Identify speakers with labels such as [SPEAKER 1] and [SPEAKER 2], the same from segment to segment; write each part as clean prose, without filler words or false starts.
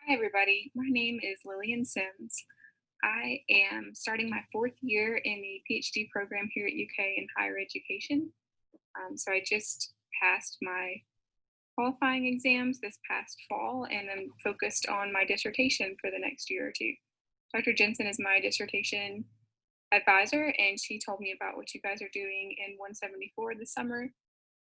[SPEAKER 1] Hi, everybody. My name is Lillian Sims. I am starting my fourth year in the PhD program here at UK in higher education. So I just passed my qualifying exams this past fall and I'm focused on my dissertation for the next year or two. Dr. Jensen is my dissertation advisor, and she told me about what you guys are doing in 174 this summer.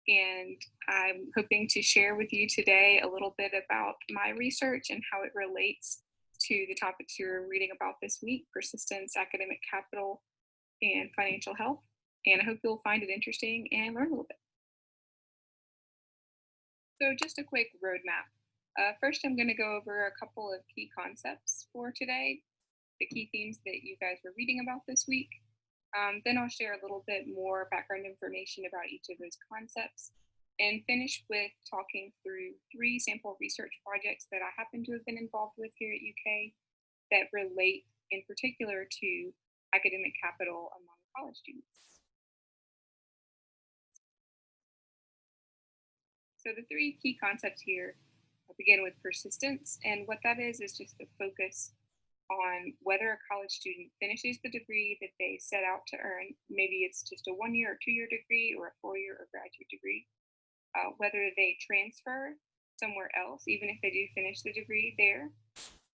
[SPEAKER 1] And I'm hoping to share with you today a little bit about my research and how it relates to the topics you're reading about this week: persistence, academic capital, and financial health. And I hope you'll find it interesting and learn a little bit. So, just a quick roadmap. First, I'm going to go over a couple of key concepts for today, the key themes that you guys were reading about this week. Then I'll share a little bit more background information about each of those concepts and finish with talking through three sample research projects that I happen to have been involved with here at UK that relate in particular to academic capital among college students. So the three key concepts here begin with persistence, and what that is just the focus on whether a college student finishes the degree that they set out to earn. Maybe it's just a 1 year or 2 year degree or a 4 year or graduate degree. Whether they transfer somewhere else, even if they do finish the degree there,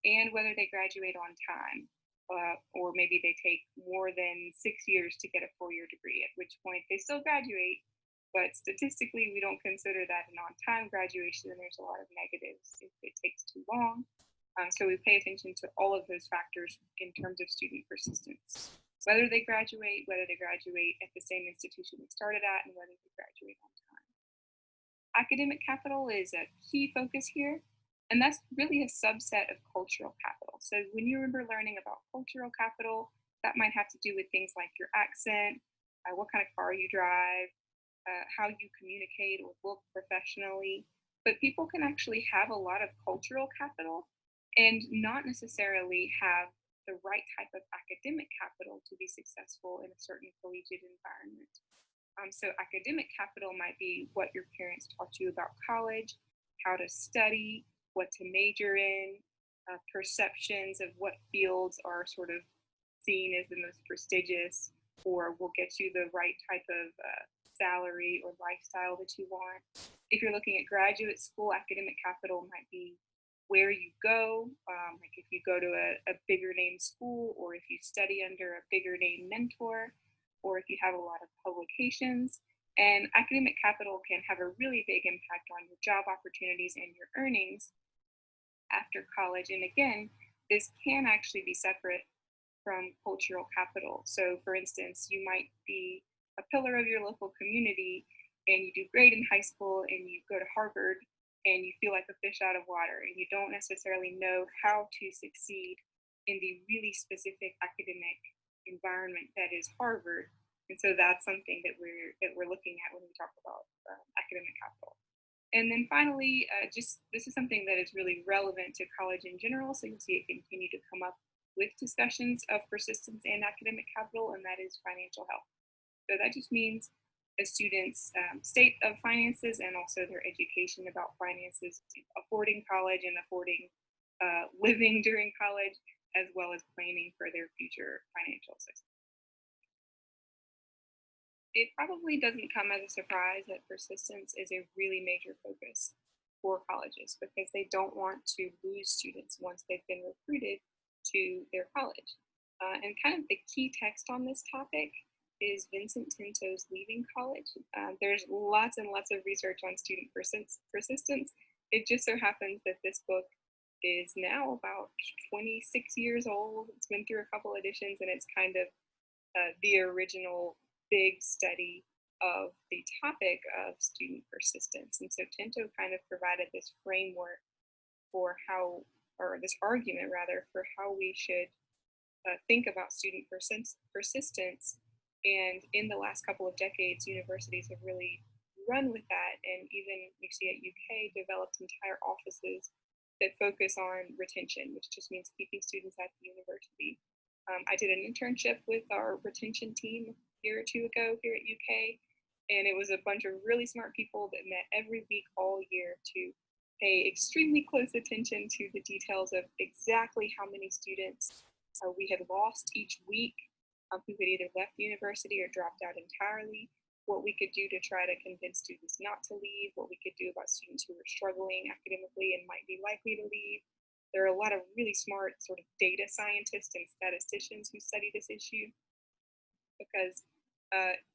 [SPEAKER 1] and whether they graduate on time. Or maybe they take more than 6 years to get a 4 year degree, at which point they still graduate, but statistically, we don't consider that an on time graduation, and there's a lot of negatives if it takes too long. So we pay attention to all of those factors in terms of student persistence. Whether they graduate at the same institution they started at, and whether they graduate on time. Academic capital is a key focus here, and that's really a subset of cultural capital. So when you remember learning about cultural capital, that might have to do with things like your accent, what kind of car you drive, how you communicate or look professionally. But people can actually have a lot of cultural capital and not necessarily have the right type of academic capital to be successful in a certain collegiate environment. So academic capital might be what your parents taught you about college, how to study, what to major in, perceptions of what fields are sort of seen as the most prestigious or will get you the right type of salary or lifestyle that you want. If you're looking at graduate school, academic capital might be where you go, like if you go to a bigger name school, or if you study under a bigger name mentor, or if you have a lot of publications. And academic capital can have a really big impact on your job opportunities and your earnings after college. And again, this can actually be separate from cultural capital. So, for instance, you might be a pillar of your local community and you do great in high school and you go to Harvard and you feel like a fish out of water and you don't necessarily know how to succeed in the really specific academic environment that is Harvard. And so that's something that we're looking at when we talk about academic capital. And then finally, just this is something that is really relevant to college in general. So you'll see it continue to come up with discussions of persistence and academic capital, and that is financial health. So that just means a student's state of finances and also their education about finances, affording college and affording living during college, as well as planning for their future financial success. It probably doesn't come as a surprise that persistence is a really major focus for colleges because they don't want to lose students once they've been recruited to their college. And kind of the key text on this topic is Vincent Tinto's Leaving College. There's lots and lots of research on student persistence. It just so happens that this book is now about 26 years old. It's been through a couple editions, and it's kind of the original big study of the topic of student persistence. And so Tinto kind of provided this framework for how, or this argument rather, for how we should think about student persistence. And in the last couple of decades, universities have really run with that. And even you see at UK developed entire offices that focus on retention, which just means keeping students at the university. I did an internship with our retention team a year or two ago here at UK, and it was a bunch of really smart people that met every week all year to pay extremely close attention to the details of exactly how many students we had lost each week who had either left the university or dropped out entirely, what we could do to try to convince students not to leave, what we could do about students who were struggling academically and might be likely to leave. There are a lot of really smart sort of data scientists and statisticians who study this issue because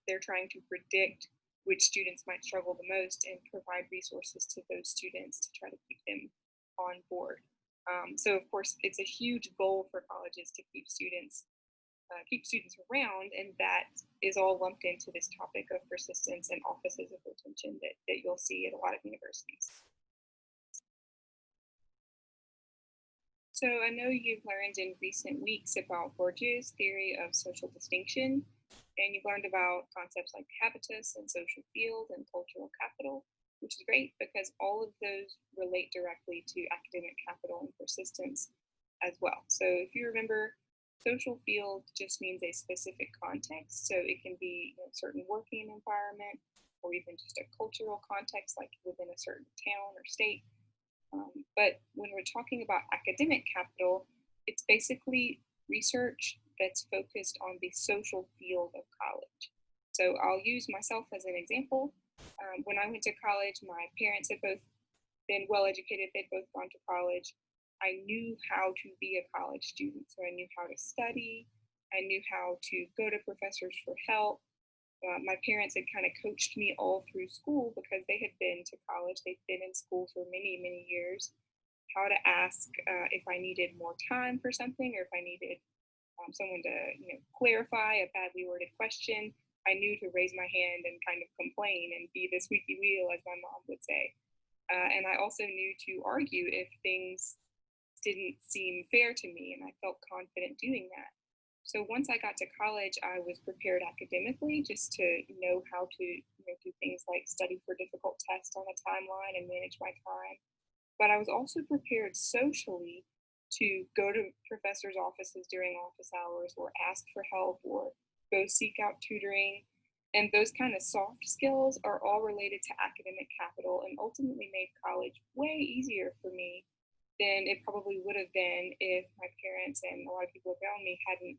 [SPEAKER 1] they're trying to predict which students might struggle the most and provide resources to those students to try to keep them on board. So of course, it's a huge goal for colleges to keep students around, and that is all lumped into this topic of persistence and offices of retention that you'll see at a lot of universities. So I know you've learned in recent weeks about Bourdieu's theory of social distinction, and you've learned about concepts like habitus and social field and cultural capital, which is great because all of those relate directly to academic capital and persistence as well. So if you remember, social field just means a specific context. So it can be a certain working environment or even just a cultural context, like within a certain town or state. But when we're talking about academic capital, it's basically research that's focused on the social field of college. So I'll use myself as an example. When I went to college, my parents had both been well educated, they'd both gone to college. I knew how to be a college student, so I knew how to study, I knew how to go to professors for help. My parents had kind of coached me all through school because they had been to college. They'd been in school for many, many years. How to ask if I needed more time for something or if I needed someone to clarify a badly worded question. I knew to raise my hand and kind of complain and be the squeaky wheel, as my mom would say. And I also knew to argue if things didn't seem fair to me, and I felt confident doing that. So once I got to college, I was prepared academically just to know how to do things like study for difficult tests on a timeline and manage my time. But I was also prepared socially to go to professors' offices during office hours or ask for help or go seek out tutoring. And those kind of soft skills are all related to academic capital and ultimately made college way easier for me than it probably would have been if my parents and a lot of people around me hadn't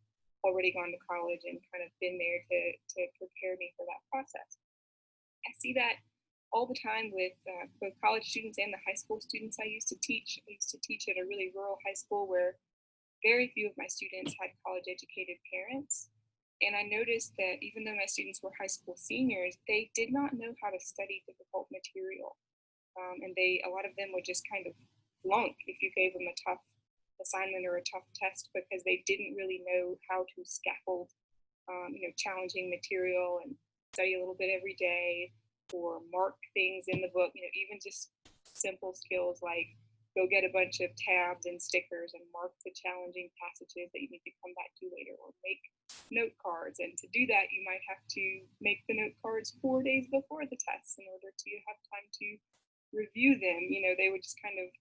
[SPEAKER 1] already gone to college and kind of been there to prepare me for that process. I see that all the time with both college students and the high school students I used to teach. I used to teach at a really rural high school where very few of my students had college educated parents. And I noticed that even though my students were high school seniors, they did not know how to study difficult material. And a lot of them would just kind of flunk if you gave them a tough assignment or a tough test because they didn't really know how to scaffold, challenging material and study a little bit every day or mark things in the book, even just simple skills like go get a bunch of tabs and stickers and mark the challenging passages that you need to come back to later or make note cards. And to do that, you might have to make the note cards 4 days before the test in order to have time to review them. They would just kind of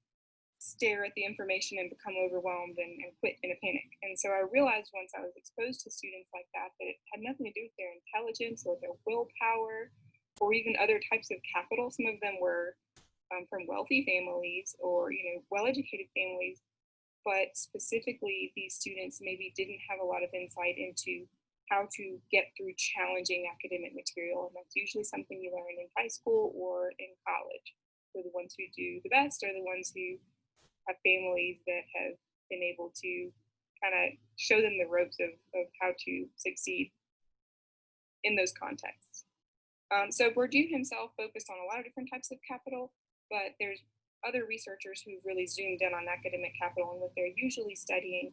[SPEAKER 1] stare at the information and become overwhelmed and quit in a panic. And so I realized once I was exposed to students like that it had nothing to do with their intelligence or their willpower or even other types of capital. Some of them were from wealthy families or well-educated families, but specifically these students maybe didn't have a lot of insight into how to get through challenging academic material. And that's usually something you learn in high school or in college. So the ones who do the best are the ones who have families that have been able to kind of show them the ropes of how to succeed in those contexts. So Bourdieu himself focused on a lot of different types of capital, but there's other researchers who've really zoomed in on academic capital, and what they're usually studying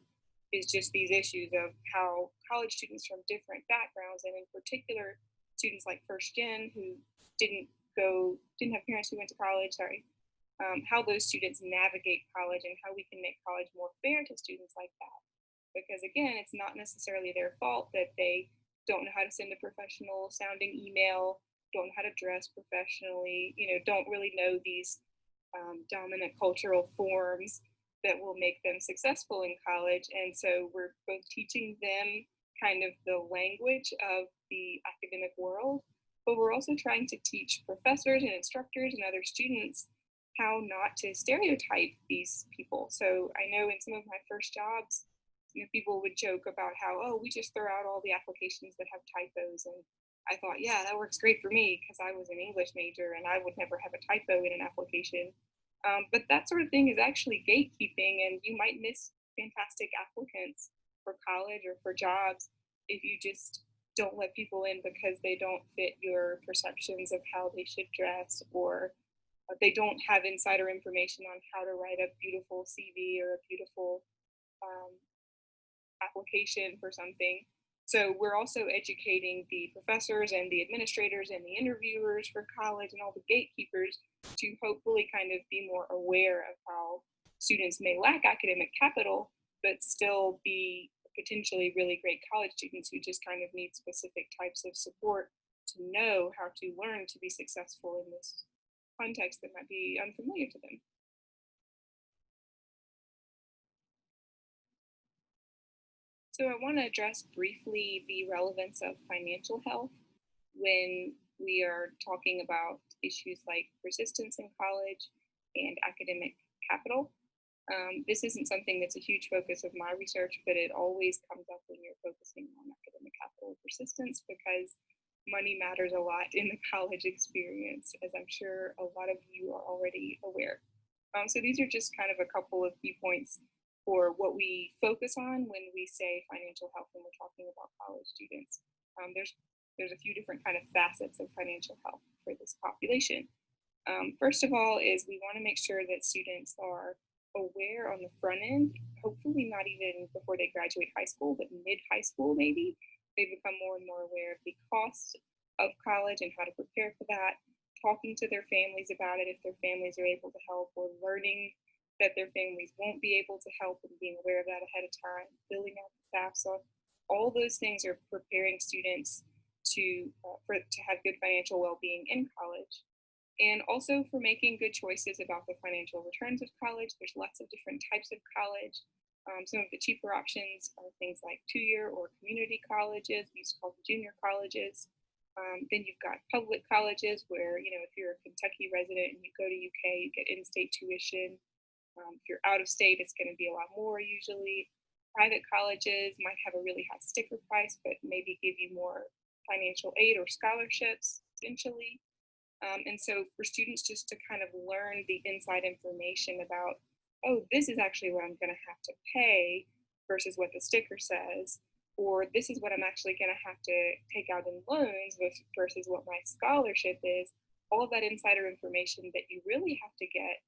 [SPEAKER 1] is just these issues of how college students from different backgrounds, and in particular students like first gen who didn't have parents who went to college, how those students navigate college and how we can make college more fair to students like that. Because again, it's not necessarily their fault that they don't know how to send a professional sounding email, don't know how to dress professionally, don't really know these dominant cultural forms that will make them successful in college. And so we're both teaching them kind of the language of the academic world, but we're also trying to teach professors and instructors and other students how not to stereotype these people. So I know in some of my first jobs, people would joke about how, oh, we just throw out all the applications that have typos. And I thought, yeah, that works great for me because I was an English major and I would never have a typo in an application. But that sort of thing is actually gatekeeping, and you might miss fantastic applicants for college or for jobs if you just don't let people in because they don't fit your perceptions of how they should dress, or they don't have insider information on how to write a beautiful CV or a beautiful um, application for something. So we're also educating the professors and the administrators and the interviewers for college and all the gatekeepers to hopefully kind of be more aware of how students may lack academic capital, but still be potentially really great college students who just kind of need specific types of support to know how to learn to be successful in this context that might be unfamiliar to them. So I want to address briefly the relevance of financial health when we are talking about issues like persistence in college and academic capital. This isn't something that's a huge focus of my research, but it always comes up when you're focusing on academic capital persistence because money matters a lot in the college experience, as I'm sure a lot of you are already aware. So these are just kind of a couple of key points for what we focus on when we say financial health when we're talking about college students. There's a few different kind of facets of financial health for this population. First of all, is we want to make sure that students are aware on the front end, hopefully not even before they graduate high school, but mid high school maybe. They become more and more aware of the cost of college and how to prepare for that, talking to their families about it if their families are able to help, or learning that their families won't be able to help and being aware of that ahead of time, filling out the FAFSA. All those things are preparing students to have good financial well-being in college, and also for making good choices about the financial returns of college. There's lots of different types of college. Some of the cheaper options are things like two-year or community colleges. We used to call them junior colleges. Then you've got public colleges where, if you're a Kentucky resident and you go to UK, you get in-state tuition. If you're out of state, it's going to be a lot more usually. Private colleges might have a really high sticker price, but maybe give you more financial aid or scholarships, essentially. And so for students just to kind of learn the inside information about, oh, this is actually what I'm going to have to pay versus what the sticker says, or this is what I'm actually going to have to take out in loans versus what my scholarship is. All of that insider information that you really have to get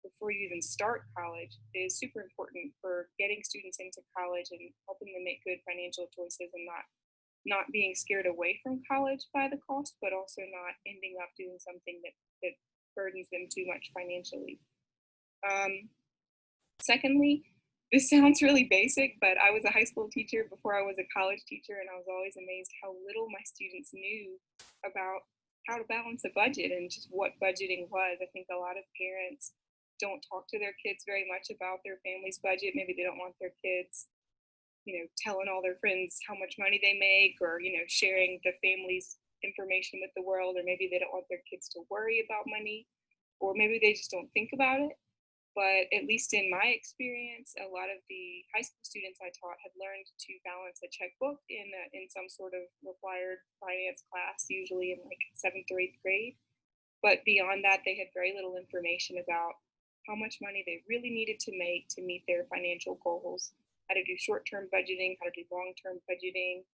[SPEAKER 1] before you even start college is super important for getting students into college and helping them make good financial choices, and not being scared away from college by the cost, but also not ending up doing something that burdens them too much financially. Um, Secondly, this sounds really basic, but I was a high school teacher before I was a college teacher, and I was always amazed how little my students knew about how to balance a budget and just what budgeting was. I think a lot of parents don't talk to their kids very much about their family's budget. Maybe they don't want their kids telling all their friends how much money they make, or, sharing the family's information with the world, or maybe they don't want their kids to worry about money, or maybe they just don't think about it. But at least in my experience, a lot of the high school students I taught had learned to balance a checkbook in some sort of required finance class, usually in like seventh or eighth grade. But beyond that, they had very little information about how much money they really needed to make to meet their financial goals, how to do short term budgeting, how to do long term budgeting,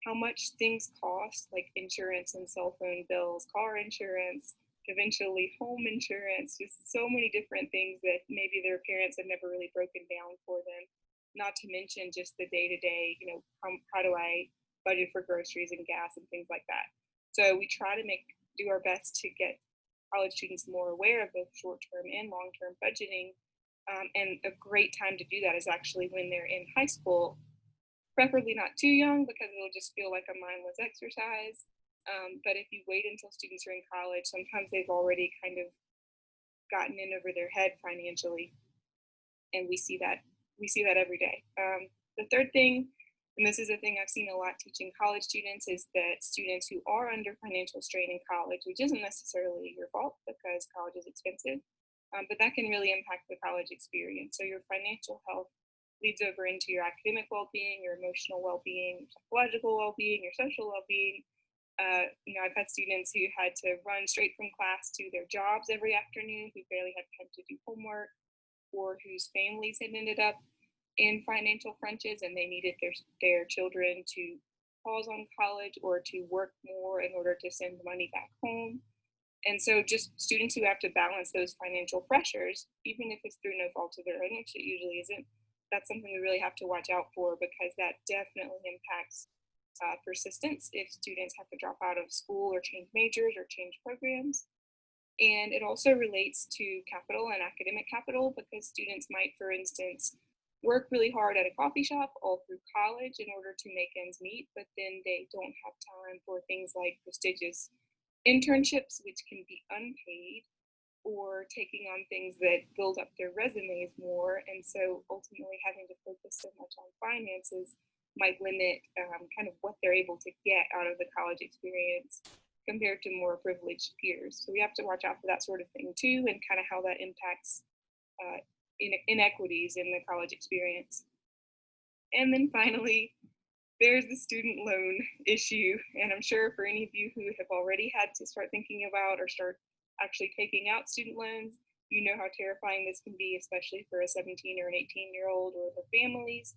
[SPEAKER 1] how much things cost, like insurance and cell phone bills, car insurance, eventually home insurance, just so many different things that maybe their parents have never really broken down for them. Not to mention just the day to day, how do I budget for groceries and gas and things like that. So we try to do our best to get college students more aware of both short term and long term budgeting. And a great time to do that is actually when they're in high school, preferably not too young because it'll just feel like a mindless exercise. But if you wait until students are in college, sometimes they've already kind of gotten in over their head financially, and we see that every day. The third thing, and this is a thing I've seen a lot teaching college students, is that students who are under financial strain in college, which isn't necessarily your fault because college is expensive, but that can really impact the college experience. So your financial health leads over into your academic well-being, your emotional well-being, your psychological well-being, your social well-being. I've had students who had to run straight from class to their jobs every afternoon, who barely had time to do homework, or whose families had ended up in financial crunches and they needed their children to pause on college or to work more in order to send money back home. And so just students who have to balance those financial pressures, even if it's through no fault of their own, which it usually isn't, that's something we really have to watch out for because that definitely impacts persistence if students have to drop out of school or change majors or change programs. And it also relates to capital and academic capital because students might, for instance, work really hard at a coffee shop all through college in order to make ends meet, but then they don't have time for things like prestigious internships, which can be unpaid, or taking on things that build up their resumes more. And so ultimately having to focus so much on finances might limit kind of what they're able to get out of the college experience compared to more privileged peers. So we have to watch out for that sort of thing too, and kind of how that impacts uh, inequities in the college experience. And then finally, there's the student loan issue. And I'm sure for any of you who have already had to start thinking about or start actually taking out student loans, you know how terrifying this can be, especially for a 17 or an 18-year-old or their families.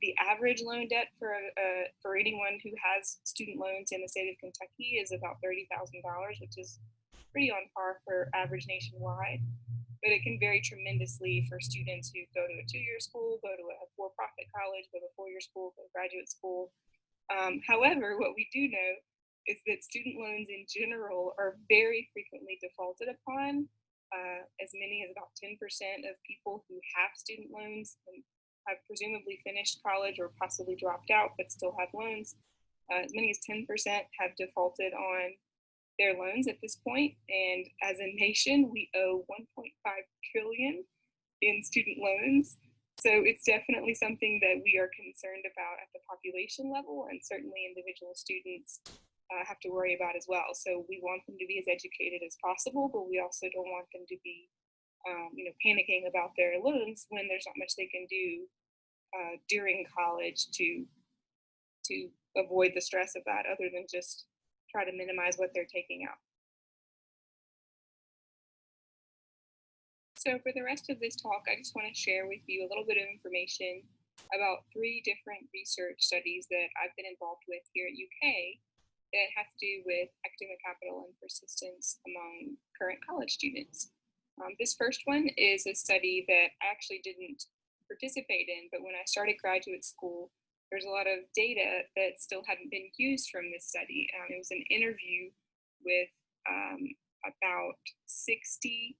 [SPEAKER 1] The average loan debt for anyone who has student loans in the state of Kentucky is about $30,000, which is pretty on par for average nationwide. But it can vary tremendously for students who go to a two-year school, go to a for-profit college, go to a four-year school, go to graduate school. However, what we do know is that student loans in general are very frequently defaulted upon. As many as about 10% of people who have student loans and have presumably finished college or possibly dropped out but still have loans, as many as 10% have defaulted on their loans at this point. And as a nation, we owe 1.5 trillion in student loans. So it's definitely something that we are concerned about at the population level, and certainly individual students have to worry about as well. So we want them to be as educated as possible, but we also don't want them to be, panicking about their loans when there's not much they can do during college to avoid the stress of that, other than just try to minimize what they're taking out. So for the rest of this talk, I just want to share with you a little bit of information about three different research studies that I've been involved with here at UK that have to do with academic capital and persistence among current college students. This first one is a study that I actually didn't participate in, but when I started graduate school, there's a lot of data that still hadn't been used from this study. It was an interview with about 60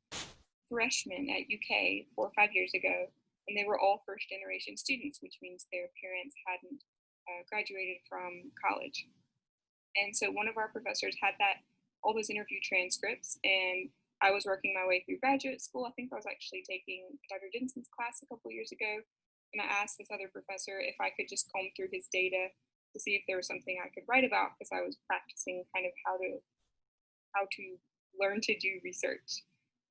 [SPEAKER 1] freshmen at UK 4 or 5 years ago, and they were all first generation students, which means their parents hadn't graduated from college. And so one of our professors had all those interview transcripts, and I was working my way through graduate school. I think I was actually taking Dr. Jensen's class a couple years ago, and I asked this other professor if I could just comb through his data to see if there was something I could write about, because I was practicing kind of how to learn to do research.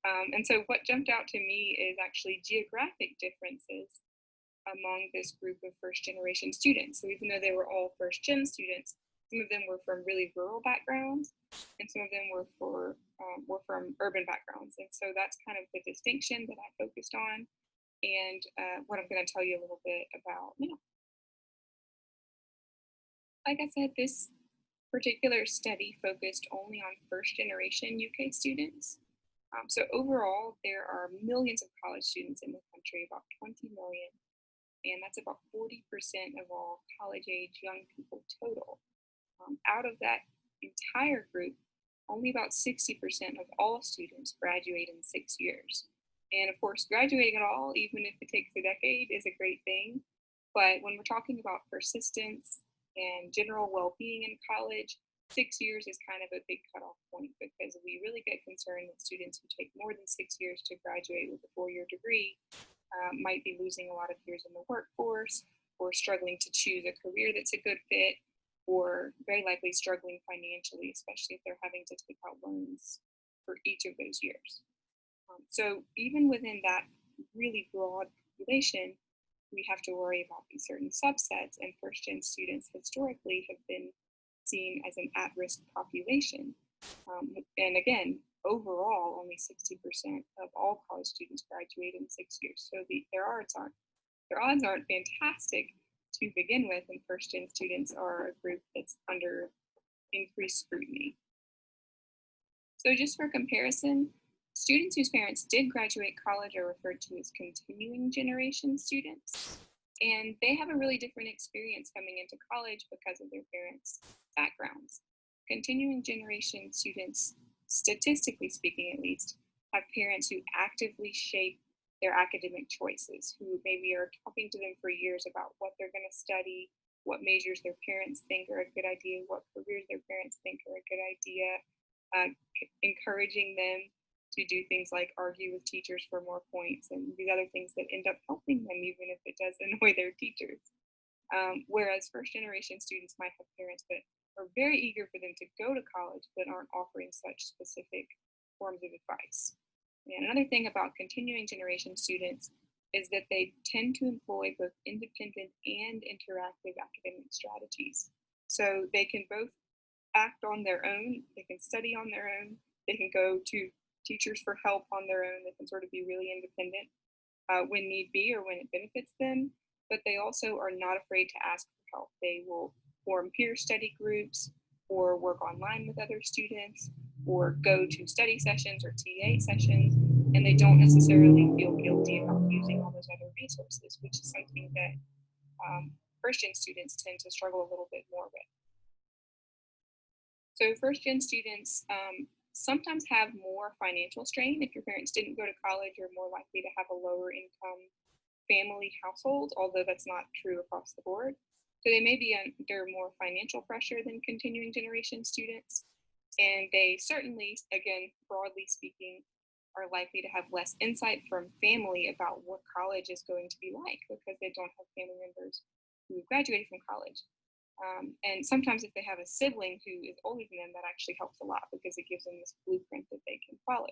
[SPEAKER 1] And so what jumped out to me is actually geographic differences among this group of first generation students. So even though they were all first gen students, some of them were from really rural backgrounds, and some of them were from urban backgrounds. And so that's kind of the distinction that I focused on, and what I'm going to tell you a little bit about now. Like I said, this particular study focused only on first generation UK students. So overall, there are millions of college students in the country, about 20 million, and that's about 40% of all college age young people total. Out of that entire group, only about 60% of all students graduate in 6 years. And of course, graduating at all, even if it takes a decade, is a great thing. But when we're talking about persistence and general well being in college, 6 years is kind of a big cutoff point, because we really get concerned that students who take more than 6 years to graduate with a 4-year degree might be losing a lot of years in the workforce, or struggling to choose a career that's a good fit, or very likely struggling financially, especially if they're having to take out loans for each of those years. So even within that really broad population, we have to worry about these certain subsets, and first gen students historically have been seen as an at risk population. And again, overall, only 60% of all college students graduate in 6 years. So their odds aren't fantastic to begin with, and first gen students are a group that's under increased scrutiny. So, just for comparison, students whose parents did graduate college are referred to as continuing generation students. And they have a really different experience coming into college because of their parents' backgrounds. Continuing generation students, statistically speaking at least, have parents who actively shape their academic choices, who maybe are talking to them for years about what they're going to study, what majors their parents think are a good idea, what careers their parents think are a good idea, encouraging them to do things like argue with teachers for more points and these other things that end up helping them, even if it does annoy their teachers. Whereas first generation students might have parents that are very eager for them to go to college but aren't offering such specific forms of advice. And another thing about continuing generation students is that they tend to employ both independent and interactive academic strategies. So they can both act on their own, they can study on their own, they can go to teachers for help on their own, they can sort of be really independent when need be or when it benefits them, but they also are not afraid to ask for help. They will form peer study groups or work online with other students or go to study sessions or TA sessions, and they don't necessarily feel guilty about using all those other resources, which is something that first gen students tend to struggle a little bit more with. So first gen students sometimes have more financial strain. If your parents didn't go to college, you're more likely to have a lower income family household, although that's not true across the board. So they may be under more financial pressure than continuing generation students. And they certainly, again, broadly speaking, are likely to have less insight from family about what college is going to be like because they don't have family members who graduated from college. And sometimes, if they have a sibling who is older than them, that actually helps a lot because it gives them this blueprint that they can follow.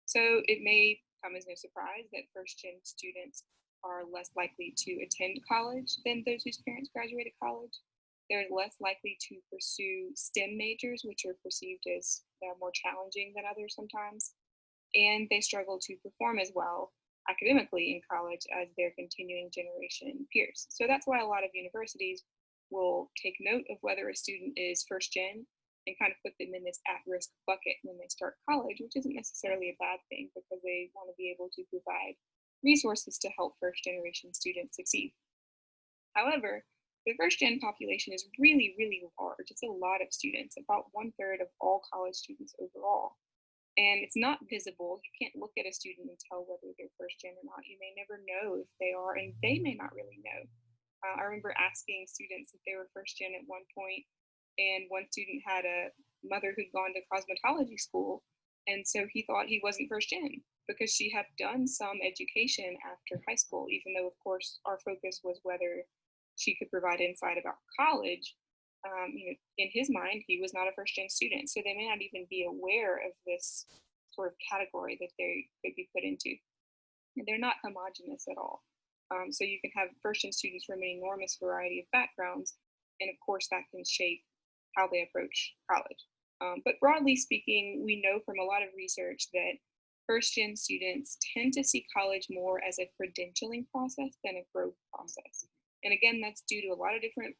[SPEAKER 1] So it may come as no surprise that first gen students are less likely to attend college than those whose parents graduated college. They're less likely to pursue STEM majors, which are perceived as more challenging than others sometimes. And they struggle to perform as well academically in college as their continuing generation peers. So that's why a lot of universities will take note of whether a student is first gen and kind of put them in this at-risk bucket when they start college, which isn't necessarily a bad thing because they want to be able to provide resources to help first generation students succeed. However, the first gen population is really, really large. It's a lot of students, about one third of all college students overall. And it's not visible. You can't look at a student and tell whether they're first gen or not. You may never know if they are, and they may not really know. I remember asking students if they were first gen at one point, and one student had a mother who'd gone to cosmetology school, and so he thought he wasn't first gen because she had done some education after high school, even though, of course, our focus was whether she could provide insight about college. In his mind, he was not a first gen student, so they may not even be aware of this sort of category that they could be put into. And they're not homogenous at all. So you can have first gen students from an enormous variety of backgrounds, and of course that can shape how they approach college. But broadly speaking, we know from a lot of research that first gen students tend to see college more as a credentialing process than a growth process. And again, that's due to a lot of different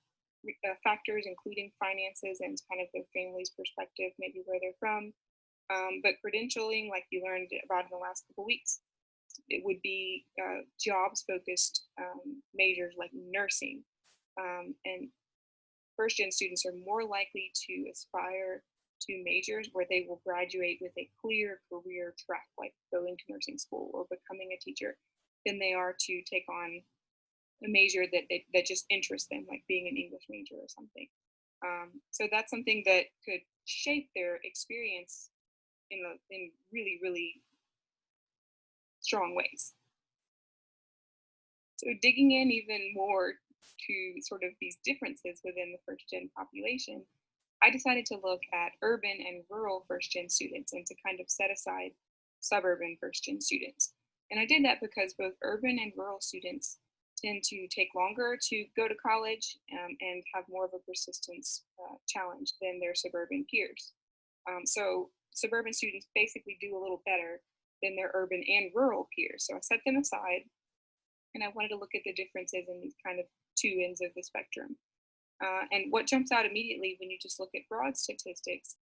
[SPEAKER 1] factors, including finances and kind of their family's perspective, maybe where they're from. But credentialing, like you learned about in the last couple weeks, it would be jobs focused majors like nursing. And first gen students are more likely to aspire to majors where they will graduate with a clear career track, like going to nursing school or becoming a teacher, than they are to take on a major that just interests them, like being an English major or something. So that's something that could shape their experience in really, really strong ways. So digging in even more to sort of these differences within the first gen population, I decided to look at urban and rural first gen students and to kind of set aside suburban first-gen students. And I did that because both urban and rural students tend to take longer to go to college and have more of a persistence challenge than their suburban peers. So suburban students basically do a little better than their urban and rural peers. So I set them aside and I wanted to look at the differences in these kind of two ends of the spectrum. And what jumps out immediately when you just look at broad statistics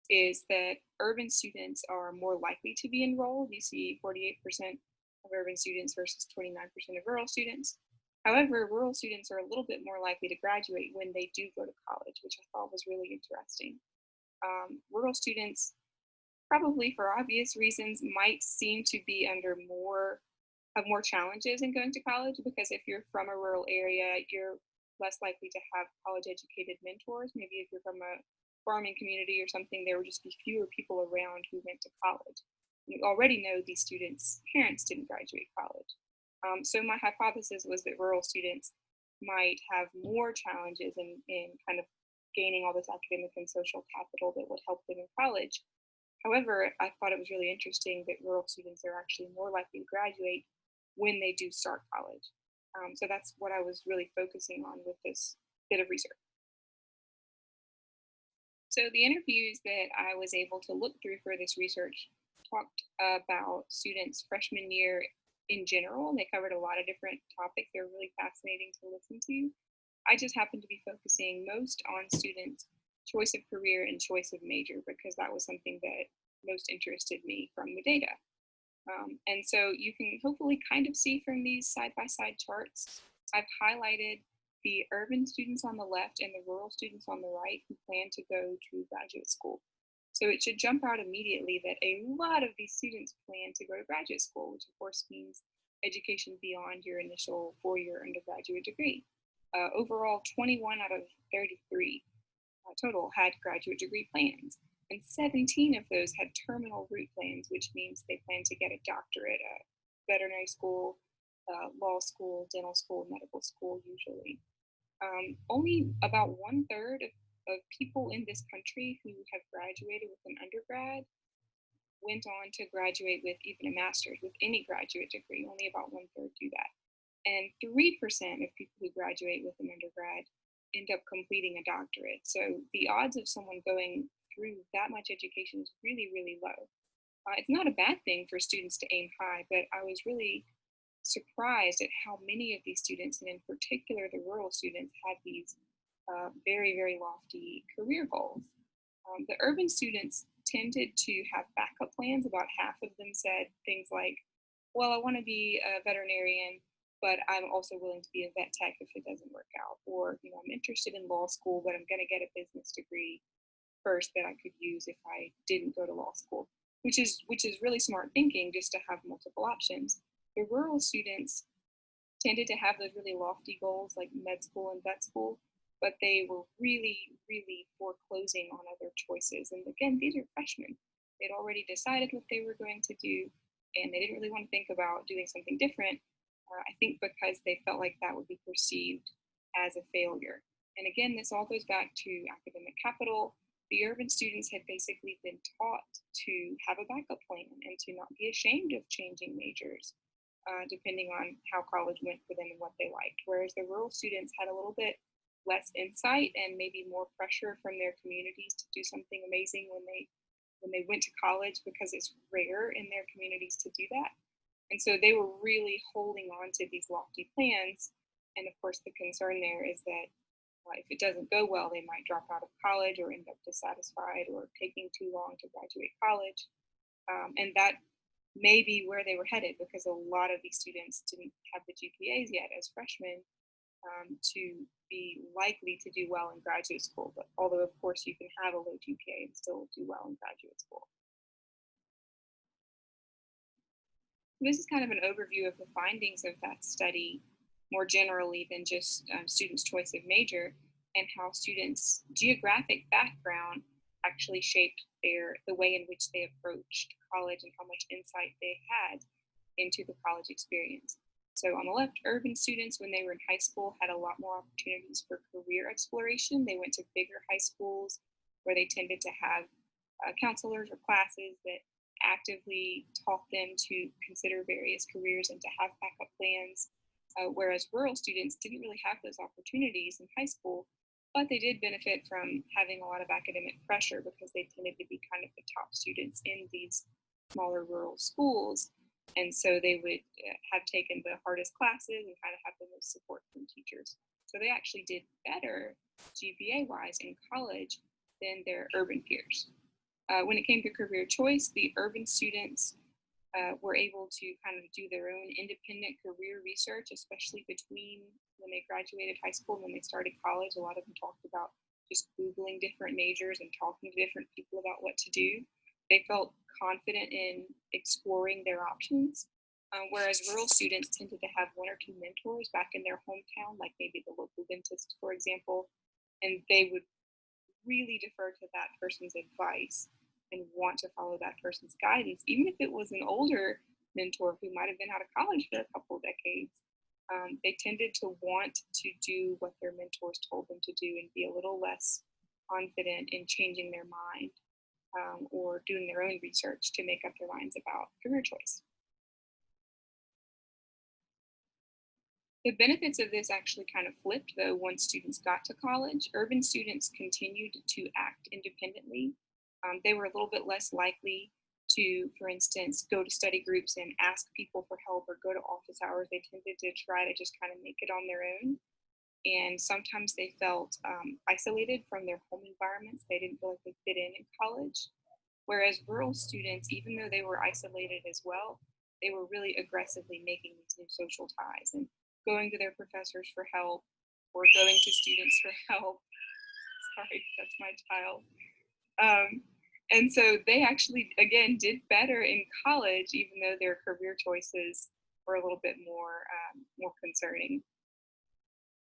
[SPEAKER 1] is that urban students are more likely to be enrolled. You see 48% of urban students versus 29% of rural students. However, rural students are a little bit more likely to graduate when they do go to college, which I thought was really interesting. Rural students, probably for obvious reasons, might seem to be under more have more challenges in going to college because if you're from a rural area, you're less likely to have college educated mentors. Maybe if you're from a farming community or something, there would just be fewer people around who went to college. You already know these students' parents didn't graduate college. So my hypothesis was that rural students might have more challenges in kind of gaining all this academic and social capital that would help them in college. However, I thought it was really interesting that rural students are actually more likely to graduate when they do start college. So that's what I was really focusing on with this bit of research. So the interviews that I was able to look through for this research talked about students' freshman year in general. They covered a lot of different topics. They're really fascinating to listen to. I just happened to be focusing most on students' choice of career and choice of major because that was something that most interested me from the data. And so you can hopefully kind of see from these side by side charts, I've highlighted the urban students on the left and the rural students on the right who plan to go to graduate school. So it should jump out immediately that a lot of these students plan to go to graduate school, which of course means education beyond your initial 4 year undergraduate degree. Overall, 21 out of 33 total had graduate degree plans, and 17 of those had terminal route plans, which means they plan to get a doctorate at veterinary school, law school, dental school, medical school, usually. Only about one third of people in this country who have graduated with an undergrad went on to graduate with even a master's, with any graduate degree. Only about one third do that. And 3% of people who graduate with an undergrad end up completing a doctorate. So the odds of someone going through that much education is really, really low. It's not a bad thing for students to aim high, but I was really surprised at how many of these students, and in particular the rural students, had these very, very lofty career goals. The urban students tended to have backup plans. About half of them said things like, well, I want to be a veterinarian, but I'm also willing to be a vet tech if it doesn't work out. Or, I'm interested in law school, but I'm going to get a business degree first that I could use if I didn't go to law school, which is really smart thinking just to have multiple options. The rural students tended to have those really lofty goals like med school and vet school, but they were really, really foreclosing on other choices. And again, these are freshmen. They'd already decided what they were going to do, and they didn't really want to think about doing something different. I think because they felt like that would be perceived as a failure. And again, this all goes back to academic capital. The urban students had basically been taught to have a backup plan and to not be ashamed of changing majors, depending on how college went for them and what they liked. Whereas the rural students had a little bit less insight and maybe more pressure from their communities to do something amazing when they went to college because it's rare in their communities to do that. And so they were really holding on to these lofty plans. And of course, the concern there is that if it doesn't go well, they might drop out of college or end up dissatisfied or taking too long to graduate college. And that may be where they were headed because a lot of these students didn't have the GPAs yet as freshmen to be likely to do well in graduate school. But although, of course, you can have a low GPA and still do well in graduate school. This is kind of an overview of the findings of that study more generally than just students' choice of major and how students' geographic background actually shaped the way in which they approached college and how much insight they had into the college experience. So on the left, urban students, when they were in high school, had a lot more opportunities for career exploration. They went to bigger high schools where they tended to have counselors or classes that actively taught them to consider various careers and to have backup plans, whereas rural students didn't really have those opportunities in high school, but they did benefit from having a lot of academic pressure because they tended to be kind of the top students in these smaller rural schools. And so they would have taken the hardest classes and kind of have the most support from teachers. So they actually did better GPA wise in college than their urban peers. When it came to career choice, the urban students were able to kind of do their own independent career research, especially between when they graduated high school and when they started college. A lot of them talked about just Googling different majors and talking to different people about what to do. They felt confident in exploring their options, whereas rural students tended to have one or two mentors back in their hometown, like maybe the local dentist, for example, and they would really defer to that person's advice and want to follow that person's guidance, even if it was an older mentor who might have been out of college for a couple of decades. They tended to want to do what their mentors told them to do and be a little less confident in changing their mind, or doing their own research to make up their minds about career choice. The benefits of this actually kind of flipped though once students got to college. Urban students continued to act independently. They were a little bit less likely to, for instance, go to study groups and ask people for help or go to office hours. They tended to try to just kind of make it on their own. And sometimes they felt isolated from their home environments. They didn't feel like they fit in college. Whereas rural students, even though they were isolated as well, they were really aggressively making these new social ties and going to their professors for help or going to students for help. Sorry, that's my child. Um, and so they actually, again, did better in college, even though their career choices were a little bit more concerning.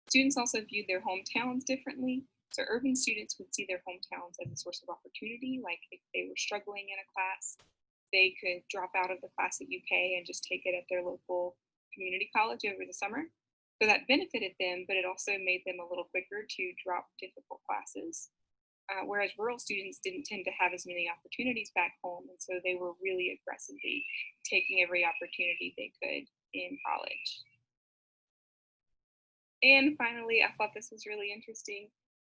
[SPEAKER 1] Students also viewed their hometowns differently. So urban students would see their hometowns as a source of opportunity. Like if they were struggling in a class, they could drop out of the class at UK and just take it at their local community college over the summer. So that benefited them, but it also made them a little quicker to drop difficult classes. Whereas rural students didn't tend to have as many opportunities back home, and so they were really aggressively taking every opportunity they could in college. And finally, I thought this was really interesting.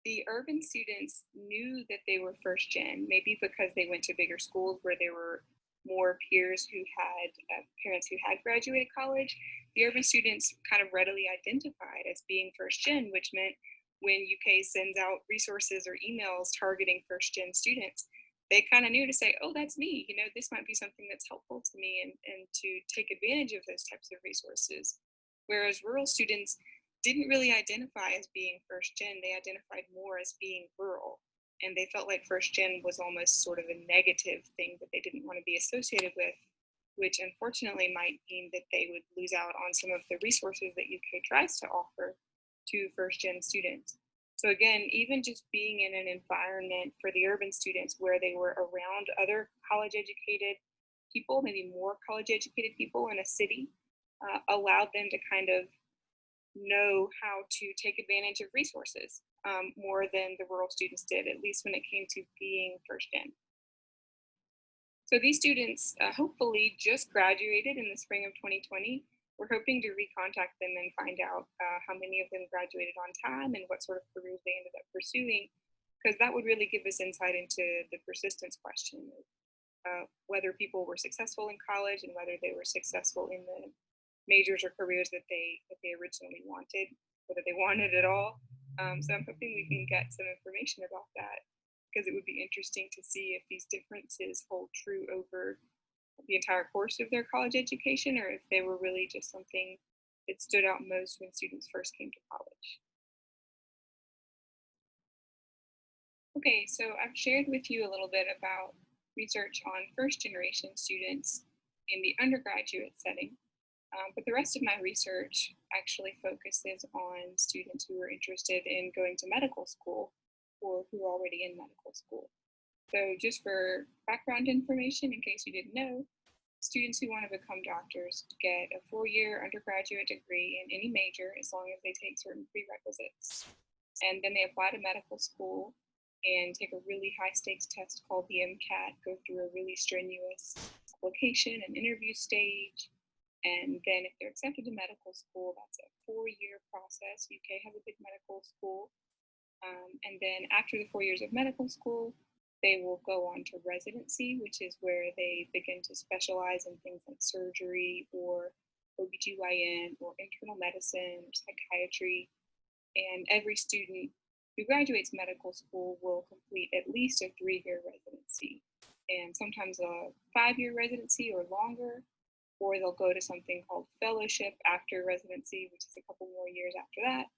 [SPEAKER 1] The urban students knew that they were first gen, maybe because they went to bigger schools where there were more peers who had parents who had graduated college. The urban students kind of readily identified as being first gen, which meant when UK sends out resources or emails targeting first gen students, they kind of knew to say, oh, that's me. You know, this might be something that's helpful to me, and to take advantage of those types of resources. Whereas rural students didn't really identify as being first gen. They identified more as being rural. And they felt like first gen was almost sort of a negative thing that they didn't want to be associated with, which unfortunately might mean that they would lose out on some of the resources that UK tries to offer to first gen students. So again, even just being in an environment for the urban students where they were around other college educated people, maybe more college educated people in a city, allowed them to kind of know how to take advantage of resources, more than the rural students did, at least when it came to being first gen. So these students hopefully just graduated in the spring of 2020. We're hoping to recontact them and find out how many of them graduated on time and what sort of careers they ended up pursuing, because that would really give us insight into the persistence question of whether people were successful in college and whether they were successful in the majors or careers that they originally wanted, whether they wanted it all. So I'm hoping we can get some information about that, because it would be interesting to see if these differences hold true over the entire course of their college education, or if they were really just something that stood out most when students first came to college. Okay, so I've shared with you a little bit about research on first generation students in the undergraduate setting. But the rest of my research actually focuses on students who are interested in going to medical school or who are already in medical school. So just for background information, in case you didn't know, students who want to become doctors get a 4-year undergraduate degree in any major as long as they take certain prerequisites. And then they apply to medical school, and take a really high stakes test called the MCAT, go through a really strenuous application and interview stage. And then if they're accepted to medical school, that's a 4-year process. UK has a big medical school. And then after the 4 years of medical school, they will go on to residency, which is where they begin to specialize in things like surgery or OBGYN or internal medicine or psychiatry. And every student who graduates medical school will complete at least a 3-year residency and sometimes a 5-year residency or longer, or they'll go to something called fellowship after residency, which is a couple more years after that.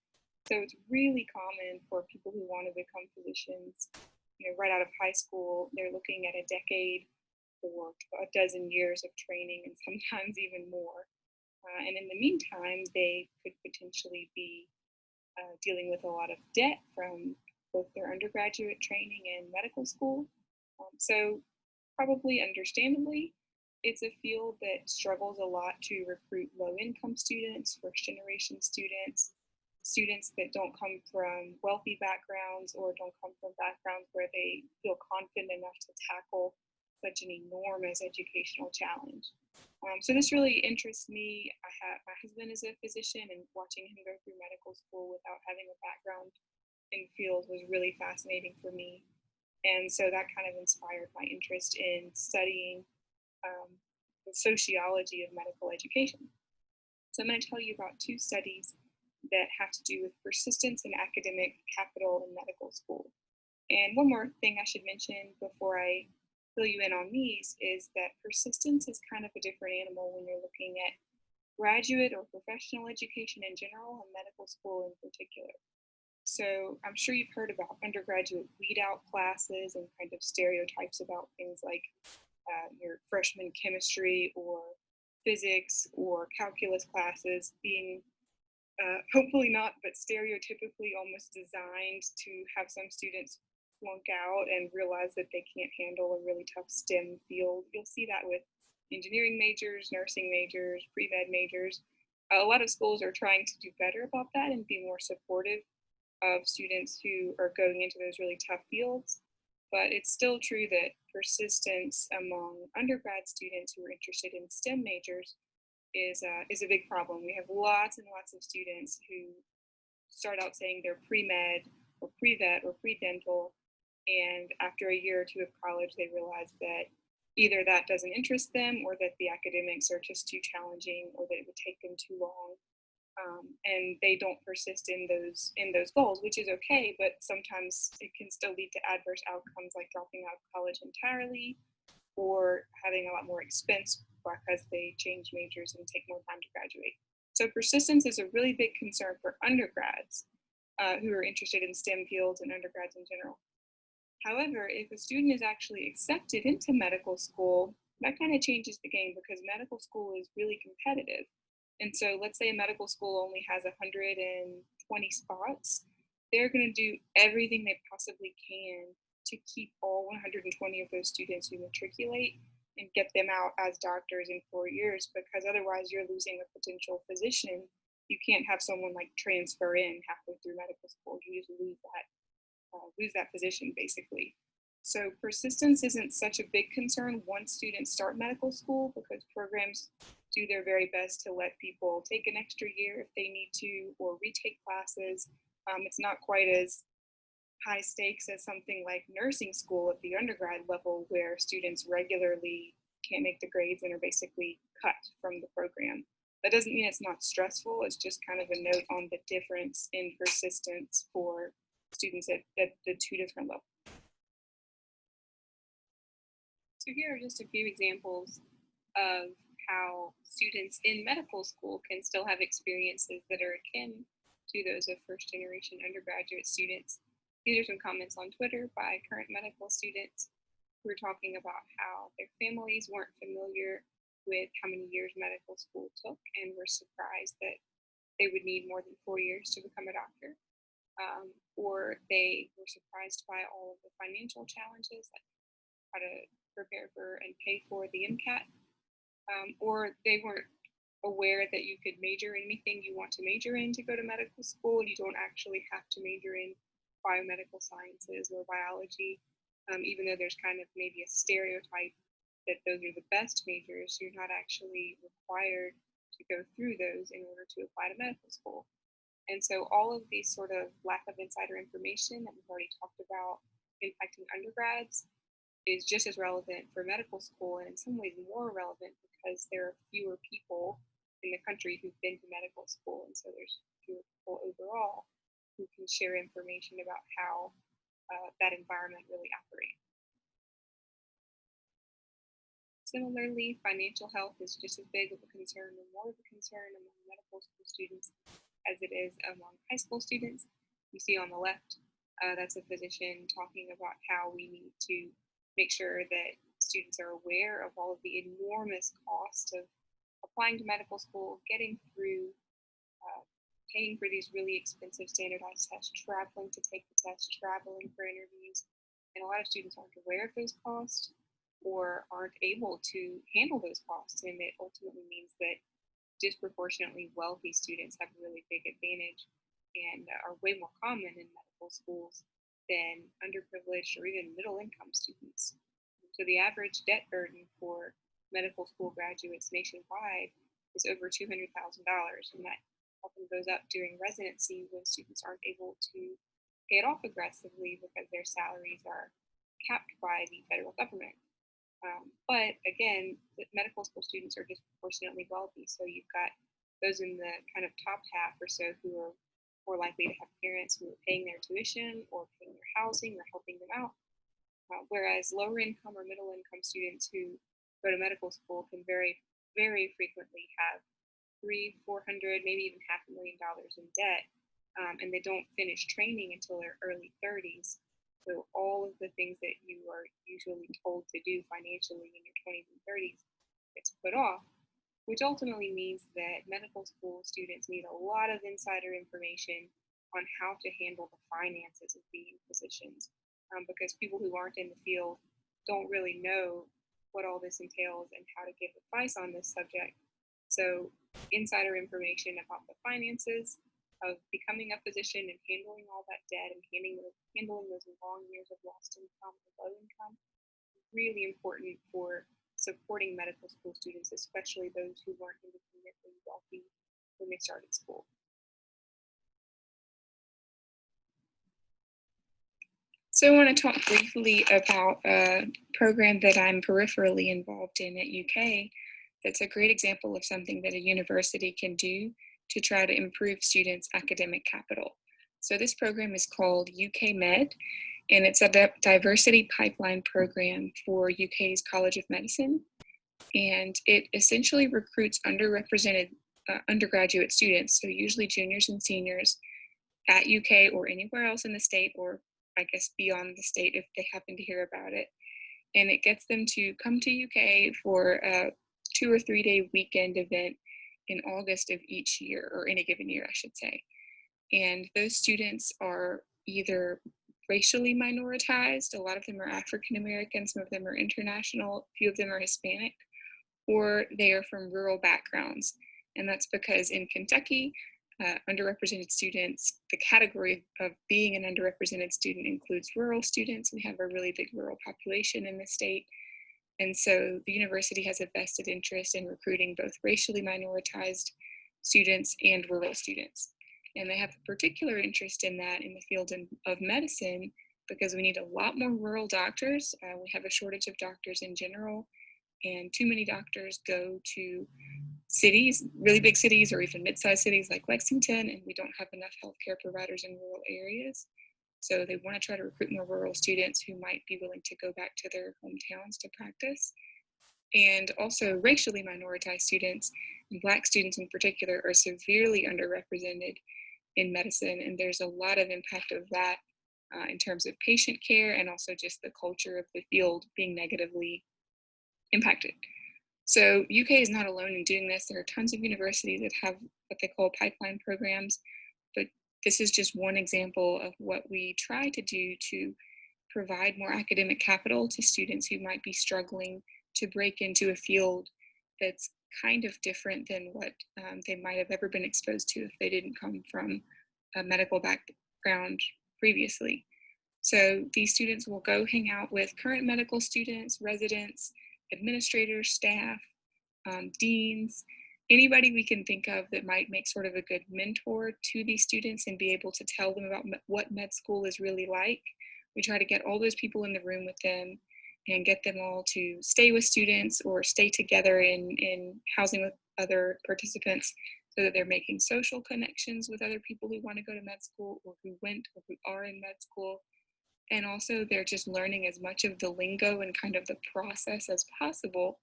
[SPEAKER 1] So it's really common for people who want to become physicians, right out of high school. They're looking at a decade or a dozen years of training and sometimes even more. And in the meantime, they could potentially be dealing with a lot of debt from both their undergraduate training and medical school. So probably understandably, it's a field that struggles a lot to recruit low-income students, first-generation students, students that don't come from wealthy backgrounds or don't come from backgrounds where they feel confident enough to tackle such an enormous educational challenge. So this really interests me. My husband is a physician, and watching him go through medical school without having a background in the field was really fascinating for me. And so that kind of inspired my interest in studying the sociology of medical education. So I'm going to tell you about 2 studies that have to do with persistence and academic capital in medical school. And one more thing I should mention before I fill you in on these is that persistence is kind of a different animal when you're looking at graduate or professional education in general and medical school in particular. So I'm sure you've heard about undergraduate weed out classes and kind of stereotypes about things like your freshman chemistry or physics or calculus classes being hopefully not, but stereotypically almost designed to have some students flunk out and realize that they can't handle a really tough STEM field. You'll see that with engineering majors, nursing majors, pre-med majors. A lot of schools are trying to do better about that and be more supportive of students who are going into those really tough fields. But it's still true that persistence among undergrad students who are interested in STEM majors is a big problem. We have lots and lots of students who start out saying they're pre-med or pre-vet or pre-dental, and after a year or 2 of college, they realize that either that doesn't interest them or that the academics are just too challenging or that it would take them too long. And they don't persist in those goals, which is okay, but sometimes it can still lead to adverse outcomes like dropping out of college entirely or having a lot more expense because they change majors and take more time to graduate. So persistence is a really big concern for undergrads who are interested in STEM fields and undergrads in general. However, if a student is actually accepted into medical school, that kind of changes the game because medical school is really competitive. And so let's say a medical school only has 120 spots. They're going to do everything they possibly can to keep all 120 of those students who matriculate and get them out as doctors in 4 years, because otherwise you're losing a potential physician. You can't have someone like transfer in halfway through medical school. You just lose that position basically. So persistence isn't such a big concern once students start medical school because programs do their very best to let people take an extra year if they need to or retake classes. It's not quite as high stakes as something like nursing school at the undergrad level where students regularly can't make the grades and are basically cut from the program. That doesn't mean it's not stressful. It's just kind of a note on the difference in persistence for students at the 2 different levels. So here are just a few examples of how students in medical school can still have experiences that are akin to those of first generation undergraduate students. These are some comments on Twitter by current medical students who are talking about how their families weren't familiar with how many years medical school took and were surprised that they would need more than 4 years to become a doctor. Or they were surprised by all of the financial challenges, like how to prepare for and pay for the MCAT. Or they weren't aware that you could major in anything you want to major in to go to medical school. You don't actually have to major in biomedical sciences or biology, even though there's kind of maybe a stereotype that those are the best majors, you're not actually required to go through those in order to apply to medical school. And so all of these sort of lack of insider information that we've already talked about impacting undergrads is just as relevant for medical school, and in some ways more relevant because there are fewer people in the country who've been to medical school, and so there's fewer people overall who can share information about how that environment really operates. Similarly, financial health is just as big of a concern or more of a concern among medical school students as it is among high school students. You see on the left, that's a physician talking about how we need to make sure that students are aware of all of the enormous cost of applying to medical school, getting through, paying for these really expensive standardized tests, traveling to take the test, traveling for interviews. And a lot of students aren't aware of those costs or aren't able to handle those costs. And it ultimately means that disproportionately wealthy students have a really big advantage and are way more common in medical schools than underprivileged or even middle income students. So the average debt burden for medical school graduates nationwide is over $200,000, and that often goes up during residency when students aren't able to pay it off aggressively because their salaries are capped by the federal government. But again, the medical school students are disproportionately wealthy. So you've got those in the kind of top half or so who are more likely to have parents who are paying their tuition or paying their housing or helping them out. Whereas lower income or middle income students who go to medical school can very frequently have 300, 400, maybe even $500,000 in debt, and they don't finish training until their early 30s. So all of the things that you are usually told to do financially in your 20s and 30s gets put off, which ultimately means that medical school students need a lot of insider information on how to handle the finances of being physicians, because people who aren't in the field don't really know what all this entails and how to give advice on this subject. So insider information about the finances of becoming a physician and handling all that debt and handling those long years of lost income and low income is really important for supporting medical school students, especially those who weren't independently wealthy when they started school. So I want to talk briefly about a program that I'm peripherally involved in at UK that's a great example of something that a university can do to try to improve students' academic capital. So this program is called UK Med, and it's a diversity pipeline program for UK's College of Medicine. And it essentially recruits underrepresented undergraduate students, so usually juniors and seniors, at UK or anywhere else in the state, or I guess beyond the state if they happen to hear about it. And it gets them to come to UK for a 2 or 3 day weekend event in August of each year, or any given year, I should say. And those students are either racially minoritized, a lot of them are African American, some of them are international, a few of them are Hispanic, or they are from rural backgrounds. And that's because in Kentucky, underrepresented students, the category of being an underrepresented student includes rural students. We have a really big rural population in the state. And so the university has a vested interest in recruiting both racially minoritized students and rural students. And they have a particular interest in that in the field of medicine because we need a lot more rural doctors. We have a shortage of doctors in general, and too many doctors go to cities, really big cities, or even mid-sized cities like Lexington, and we don't have enough healthcare providers in rural areas. So they want to try to recruit more rural students who might be willing to go back to their hometowns to practice. And also racially minoritized students, and Black students in particular, are severely underrepresented in medicine, and there's a lot of impact of that in terms of patient care and also just the culture of the field being negatively impacted. So UK is not alone in doing this. There are tons of universities that have what they call pipeline programs, but this is just one example of what we try to do to provide more academic capital to students who might be struggling to break into a field that's kind of different than what they might have ever been exposed to if they didn't come from a medical background previously. So these students will go hang out with current medical students, residents, administrators, staff, deans, anybody we can think of that might make sort of a good mentor to these students and be able to tell them about what med school is really like. We try to get all those people in the room with them and get them all to stay with students or stay together in housing with other participants so that they're making social connections with other people who want to go to med school or who went or who are in med school. And also they're just learning as much of the lingo and kind of the process as possible,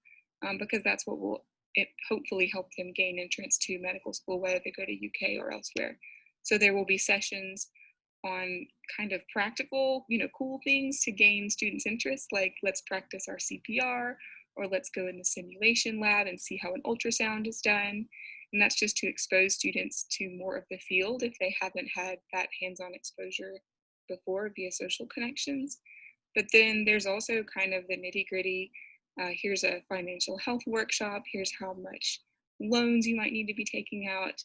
[SPEAKER 1] because that's what will it hopefully help them gain entrance to medical school, whether they go to UK or elsewhere. So there will be sessions on kind of practical, cool things to gain students' interest, like let's practice our CPR, or let's go in the simulation lab and see how an ultrasound is done. And that's just to expose students to more of the field if they haven't had that hands-on exposure before via social connections. But then there's also kind of the nitty gritty. Here's a financial health workshop. Here's how much loans you might need to be taking out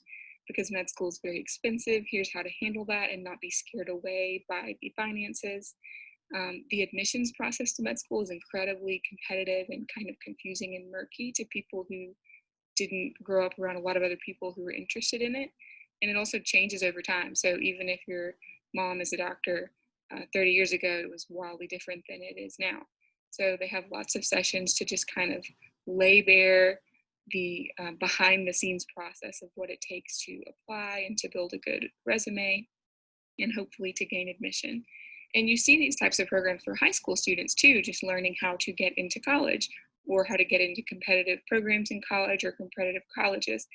[SPEAKER 1] because med school is very expensive. Here's how to handle that and not be scared away by the finances. The admissions process to med school is incredibly competitive and kind of confusing and murky to people who didn't grow up around a lot of other people who were interested in it. And it also changes over time. So even if your mom is a doctor 30 years ago, it was wildly different than it is now. So they have lots of sessions to just kind of lay bare the behind the scenes process of what it takes to apply and to build a good resume and hopefully to gain admission. And you see these types of programs for high school students too, just learning how to get into college or how to get into competitive programs in college or competitive colleges.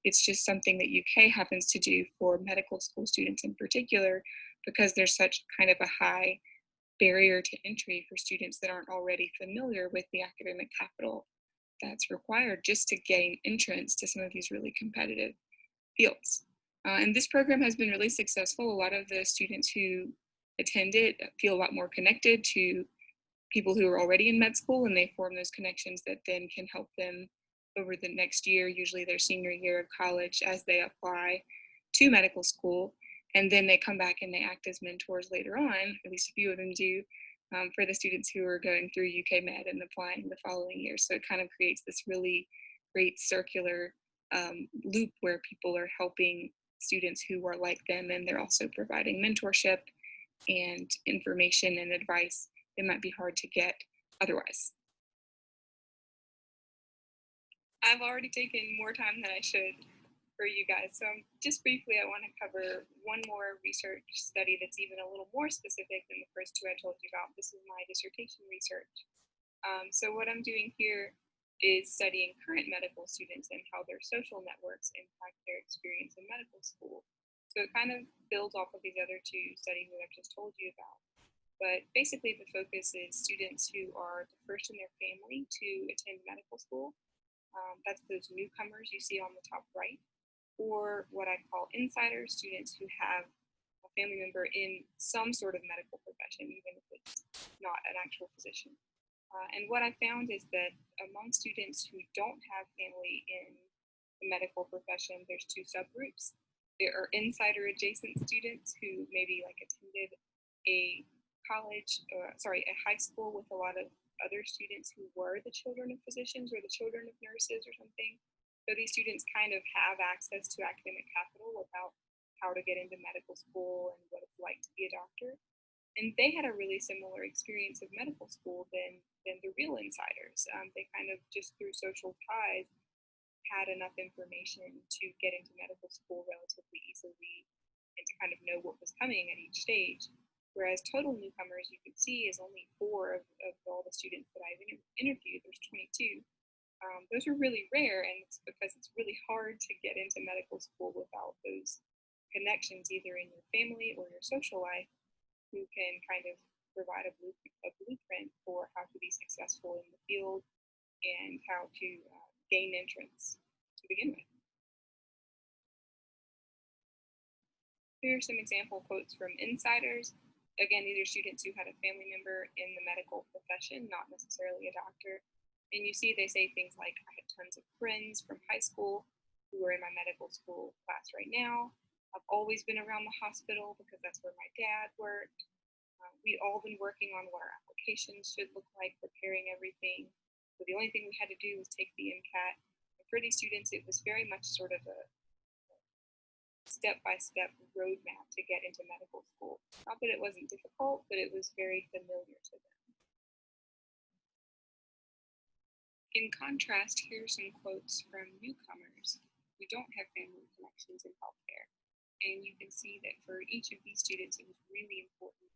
[SPEAKER 1] It's just something that UK happens to do for medical school students in particular, because there's such kind of a high barrier to entry for students that aren't already familiar with the academic capital that's required just to gain entrance to some of these really competitive fields. And this program has been really successful. A lot of the students who attend it feel a lot more connected to people who are already in med school, and they form those connections that then can help them over the next year, usually their senior year of college, as they apply to medical school. And then they come back and they act as mentors later on, at least a few of them do, for the students who are going through UK Med and applying the following year. So it kind of creates this really great circular loop where people are helping students who are like them, and they're also providing mentorship and information and advice that might be hard to get otherwise. I've already taken more time than I should for you guys. So just briefly, I want to cover one more research study that's even a little more specific than the first two I told you about. This is my dissertation research. So what I'm doing here is studying current medical students and how their social networks impact their experience in medical school. So it kind of builds off of these other two studies that I've just told you about. But basically the focus is students who are the first in their family to attend medical school. That's those newcomers you see on the top right, or what I call insiders, students who have a family member in some sort of medical profession, even if it's not an actual physician. And what I found is that among students who don't have family in the medical profession, there's two subgroups. There are insider adjacent students who maybe like attended a a high school with a lot of other students who were the children of physicians or the children of nurses or something. So these students kind of have access to academic capital about how to get into medical school and what it's like to be a doctor. And they had a really similar experience of medical school than the real insiders. They kind of just through social ties had enough information to get into medical school relatively easily and to kind of know what was coming at each stage. Whereas total newcomers, you can see, is only 4 of all the students that I've interviewed. There's 22. Those are really rare, and it's because it's really hard to get into medical school without those connections, either in your family or your social life, who can kind of provide a blueprint for how to be successful in the field and how to gain entrance to begin with. Here are some example quotes from insiders. Again, these are students who had a family member in the medical profession, not necessarily a doctor. And you see they say things like, I had tons of friends from high school who are in my medical school class right now. I've always been around the hospital because that's where my dad worked. We'd all been working on what our applications should look like, preparing everything. So the only thing we had to do was take the MCAT. And for these students, it was very much sort of a step-by-step roadmap to get into medical school. Not that it wasn't difficult, but it was very familiar to them. In contrast, here are some quotes from newcomers who don't have family connections in healthcare. And you can see that for each of these students, it was really important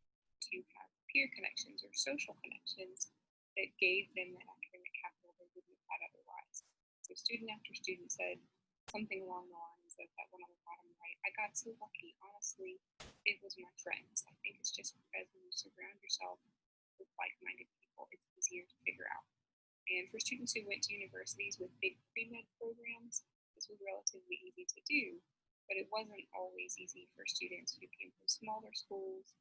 [SPEAKER 1] to have peer connections or social connections that gave them that academic capital they wouldn't have had otherwise. So student after student said something along the lines of that one on the bottom right. I got so lucky, honestly, it was my friends. I think it's just because when you surround yourself with like-minded people, it's easier to figure out. And for students who went to universities with big pre-med programs, this was relatively easy to do, but it wasn't always easy for students who came from smaller schools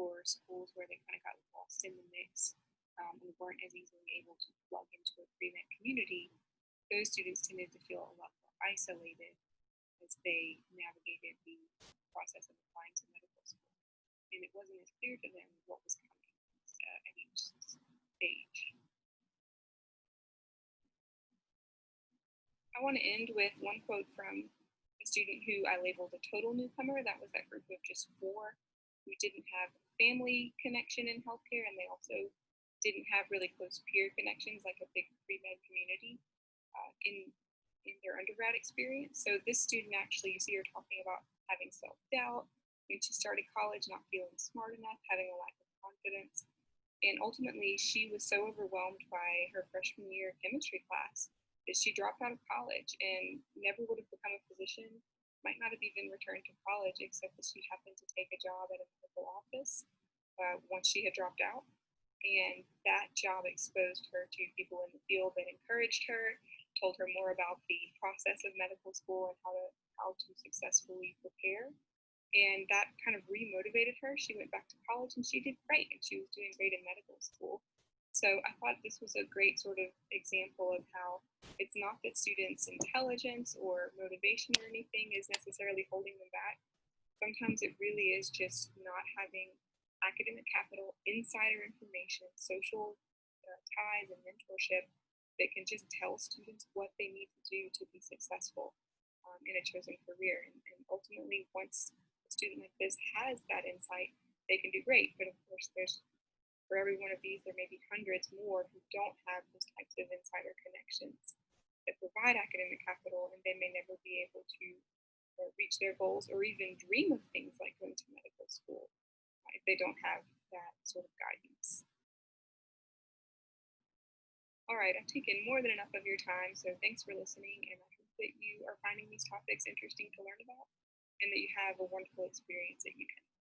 [SPEAKER 1] or schools where they kind of got lost in the mix and weren't as easily able to plug into a pre-med community. Those students tended to feel a lot more isolated as they navigated the process of applying to medical school. And it wasn't as clear to them what was coming at each stage. I want to end with one quote from a student who I labeled a total newcomer. That was that group of just 4 who didn't have family connection in healthcare, and they also didn't have really close peer connections like a big pre-med community in their undergrad experience. So this student actually, you see her talking about having self-doubt when she started college, not feeling smart enough, having a lack of confidence. And ultimately, she was so overwhelmed by her freshman year chemistry class that she dropped out of college and never would have become a physician, might not have even returned to college, except that she happened to take a job at a medical office once she had dropped out. And that job exposed her to people in the field that encouraged her, told her more about the process of medical school and how to successfully prepare. And that kind of remotivated her. She went back to college and she did great, and she was doing great in medical school. So I thought this was a great sort of example of how it's not that students' intelligence or motivation or anything is necessarily holding them back. Sometimes it really is just not having academic capital, insider information, social ties, and mentorship that can just tell students what they need to do to be successful in a chosen career. And ultimately, once a student like this has that insight, they can do great. But of course, for every one of these, there may be hundreds more who don't have those types of insider connections that provide academic capital, and they may never be able to reach their goals or even dream of things like going to medical school if they don't have that sort of guidance. All right, I've taken more than enough of your time, so thanks for listening, and I hope that you are finding these topics interesting to learn about and that you have a wonderful experience at UConn.